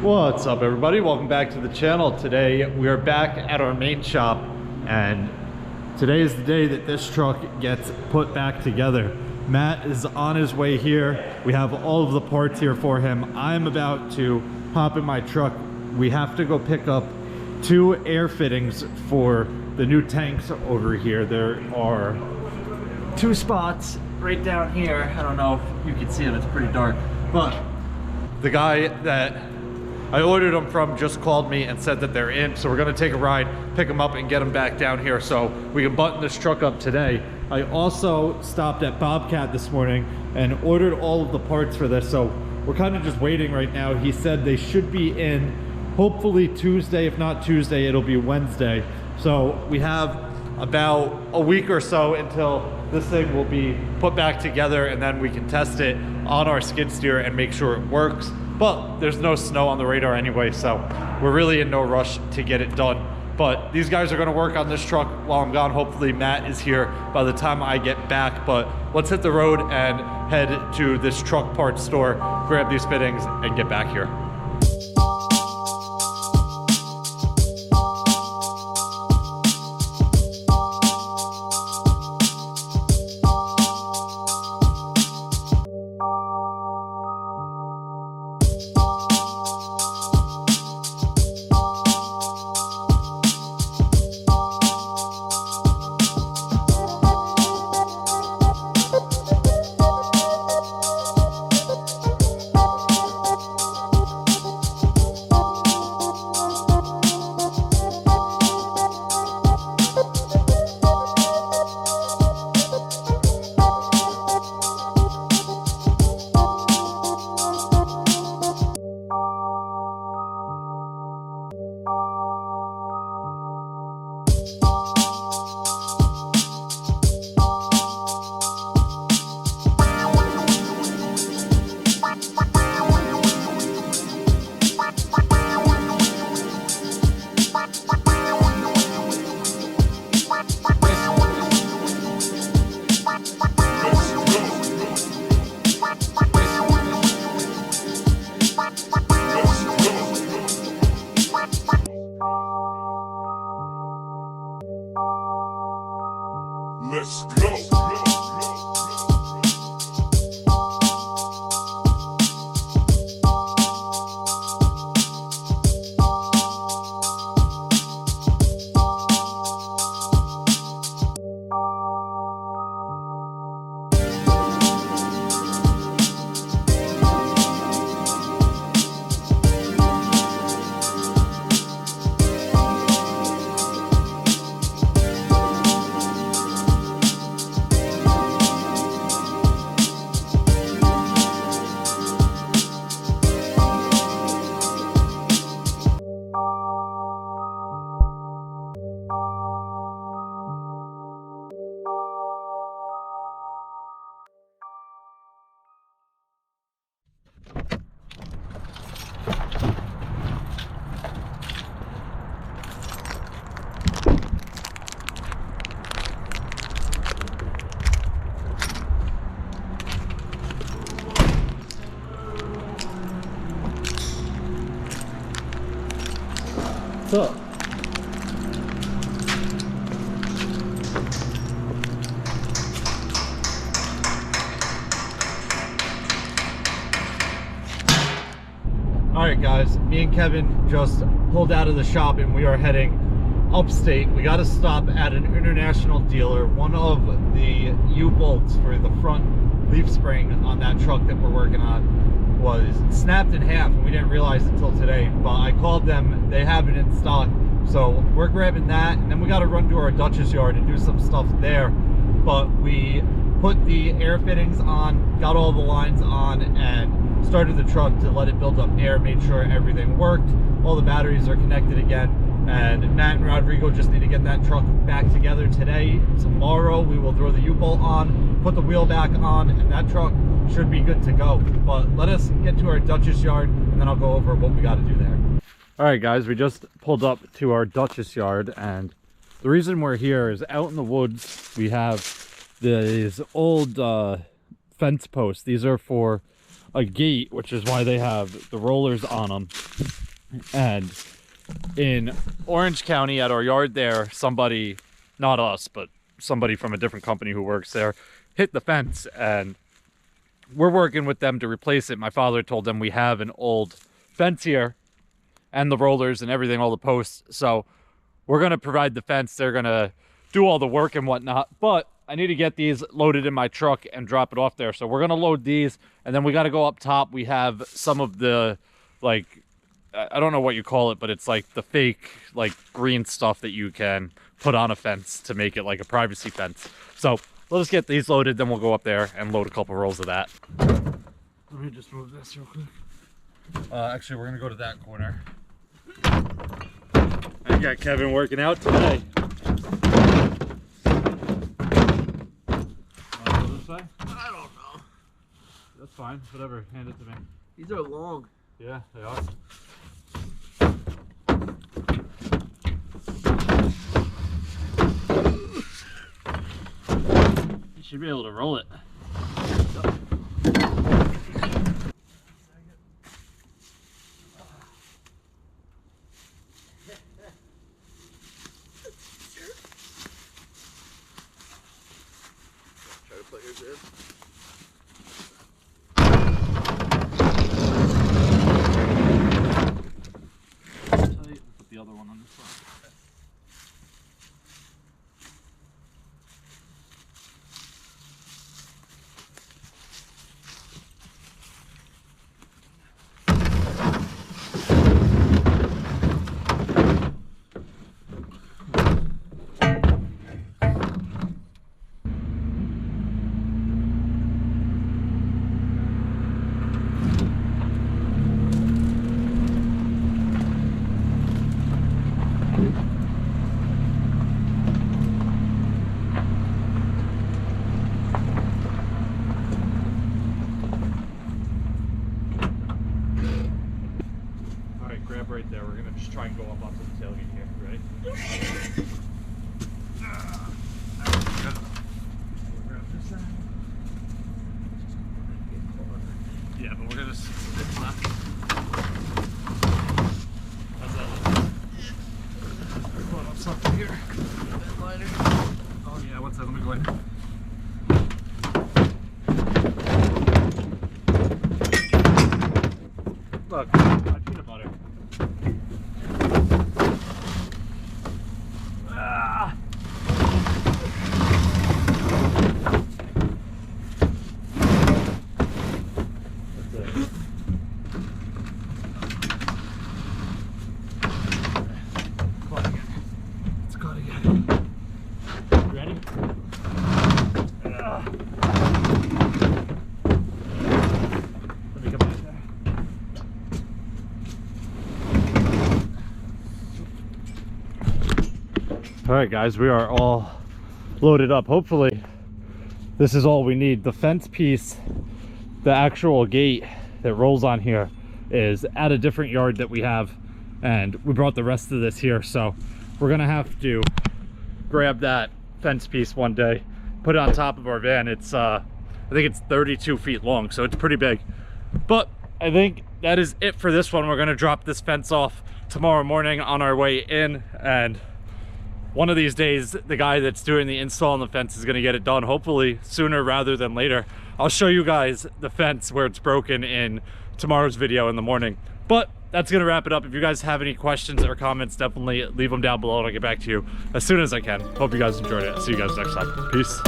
What's up, everybody? Welcome back to the channel. Today we are back at our main shop, and today is the day that this truck gets put back together. Matt is on his way here. We have all of the parts here for him. I'm about to hop in my truck. We have to go pick up 2 air fittings for the new tanks over here. There are 2 spots right down here. I don't know if you can see them, it's pretty dark, but the guy that I ordered them from just called me and said that they're in, so we're gonna take a ride, pick them up, and get them back down here so we can button this truck up today. I also stopped at Bobcat this morning and ordered all of the parts for this, so we're kind of just waiting right now. He said they should be in hopefully Tuesday. If not Tuesday, it'll be Wednesday. So we have about a week or so until this thing will be put back together, and then we can test it on our skid steer and make sure it works. But there's no snow on the radar anyway, so we're really in no rush to get it done. But these guys are gonna work on this truck while I'm gone. Hopefully Matt is here by the time I get back. But let's hit the road and head to this truck parts store, grab these fittings, and get back here. Let's go. What's up? Alright guys, me and Kevin just pulled out of the shop and we are heading upstate. We got to stop at an international dealer. One of the U-bolts for the front leaf spring on that truck that we're working on was snapped in half, and we didn't realize until today. But I called them, they have it in stock, so we're grabbing that, and then we got to run to our Dutchess yard and do some stuff there. But we put the air fittings on, got all the lines on, and started the truck to let it build up air, made sure everything worked, all the batteries are connected again, and Matt and Rodrigo just need to get that truck back together today. Tomorrow we will throw the U-bolt on, put the wheel back on, and that truck should be good to go. But let us get to our Dutchess yard, and then I'll go over what we got to do there. All right guys, we just pulled up to our Dutchess yard, and the reason we're here is out in the woods we have these old fence posts. These are for a gate, which is why they have the rollers on them. And in Orange County at our yard there, somebody, not us, but somebody from a different company who works there, hit the fence, and we're working with them to replace it. My father told them we have an old fence here and the rollers and everything, all the posts. So we're going to provide the fence. They're going to do all the work and whatnot. But I need to get these loaded in my truck and drop it off there. So we're going to load these, and then we got to go up top. We have some of the, like, I don't know what you call it, but it's like the fake, like, green stuff that you can put on a fence to make it like a privacy fence. So let us get these loaded, then we'll go up there and load a couple rolls of that. Let me just move this real quick. Actually, we're gonna go to that corner. I got Kevin working out today. This way? I don't know. That's fine, whatever, hand it to me. These are long. Yeah, they are. You should be able to roll it. Try to put yours in. Put the other one on this side. Grab right there. We're gonna just try and go up onto the tailgate here. Ready? Grab this side. Yeah, but we're gonna stick left. How's that look? Put up something here. A bit lighter. Oh yeah, what's that? Let me go in. Look, my peanut butter. Ah. That's it. Caught again. It's caught again. You ready? Ah. Let me come back there. All right, guys, we are all loaded up. Hopefully this is all we need. The fence piece, the actual gate that rolls on here, is at a different yard that we have, and we brought the rest of this here. So we're gonna have to grab that fence piece one day, put it on top of our van. It's I think it's 32 feet long, so it's pretty big. But I think that is it for this one. We're gonna drop this fence off tomorrow morning on our way in, and one of these days the guy that's doing the install on the fence is going to get it done, hopefully sooner rather than later. I'll show you guys the fence where it's broken in tomorrow's video in the morning. But that's going to wrap it up. If you guys have any questions or comments, definitely leave them down below and I'll get back to you as soon as I can. Hope you guys enjoyed it. See you guys next time. Peace.